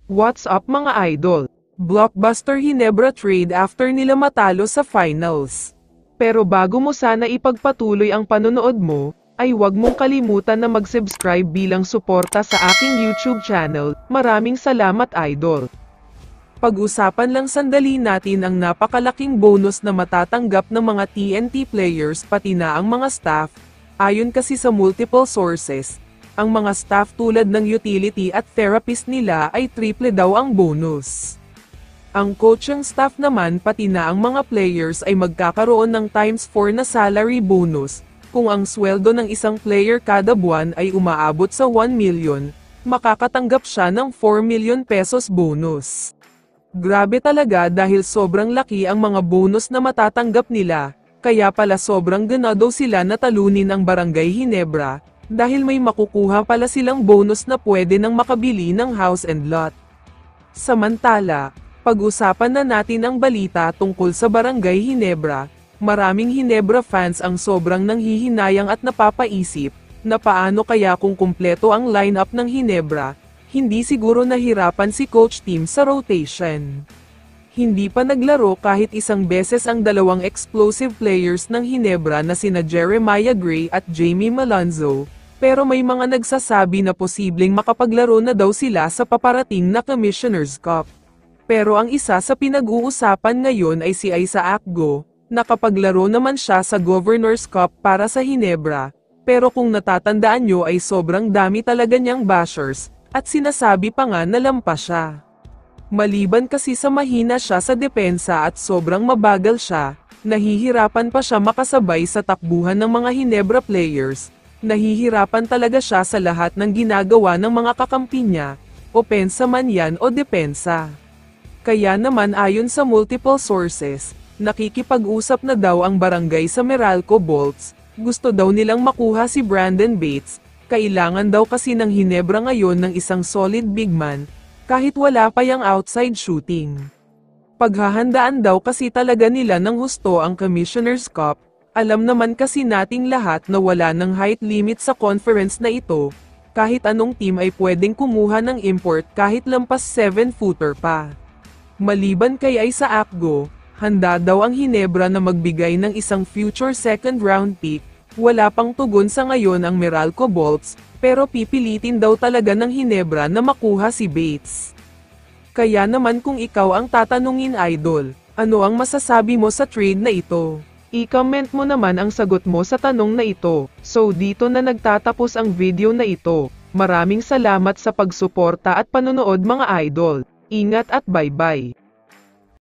What's up mga idol? Blockbuster Hinebra trade after nila matalo sa finals. Pero bago mo sana ipagpatuloy ang panonood mo, ay huwag mong kalimutan na mag-subscribe bilang suporta sa aking YouTube channel. Maraming salamat idol. Pag-usapan lang sandali natin ang napakalaking bonus na matatanggap ng mga TNT players pati na ang mga staff. Ayon kasi sa multiple sources, ang mga staff tulad ng utility at therapist nila ay triple daw ang bonus. Ang coaching staff naman pati na ang mga players ay magkakaroon ng ×4 na salary bonus. Kung ang sweldo ng isang player kada buwan ay umaabot sa 1 million, makakatanggap siya ng 4 million pesos bonus. Grabe talaga dahil sobrang laki ang mga bonus na matatanggap nila, kaya pala sobrang ganado sila na talunin ang Barangay Hinebra. Dahil may makukuha pala silang bonus na pwede nang makabili ng house and lot. Samantala, pag-usapan na natin ang balita tungkol sa Barangay Hinebra. Maraming Hinebra fans ang sobrang nanghihinayang at napapaisip na paano kaya kung kumpleto ang lineup ng Hinebra, hindi siguro nahirapan si Coach Tim sa rotation. Hindi pa naglaro kahit isang beses ang dalawang explosive players ng Hinebra na sina Jeremiah Gray at Jamie Malonzo. Pero may mga nagsasabi na posibleng makapaglaro na daw sila sa paparating na Commissioner's Cup. Pero ang isa sa pinag-uusapan ngayon ay si Isaac Go. Nakapaglaro naman siya sa Governor's Cup para sa Hinebra. Pero kung natatandaan nyo ay sobrang dami talaga niyang bashers, at sinasabi pa nga na lampas siya. Maliban kasi sa mahina siya sa depensa at sobrang mabagal siya, nahihirapan pa siya makasabay sa takbuhan ng mga Hinebra players. Nahihirapan talaga siya sa lahat ng ginagawa ng mga kakampi niya, opensa man yan o depensa. Kaya naman ayon sa multiple sources, nakikipag-usap na daw ang barangay sa Meralco Bolts, gusto daw nilang makuha si Brandon Bates, kailangan daw kasi ng Hinebra ngayon ng isang solid big man, kahit wala pa yang outside shooting. Paghahandaan daw kasi talaga nila ng husto ang Commissioner's Cup. Alam naman kasi nating lahat na wala ng height limit sa conference na ito, kahit anong team ay pwedeng kumuha ng import kahit lampas 7-footer pa. Maliban kay Isaac Go, handa daw ang Hinebra na magbigay ng isang future second round pick, wala pang tugon sa ngayon ang Meralco Bolts, pero pipilitin daw talaga ng Hinebra na makuha si Bates. Kaya naman kung ikaw ang tatanungin idol, ano ang masasabi mo sa trade na ito? I-comment mo naman ang sagot mo sa tanong na ito. So dito na nagtatapos ang video na ito. Maraming salamat sa pagsuporta at panonood mga idol. Ingat at bye-bye.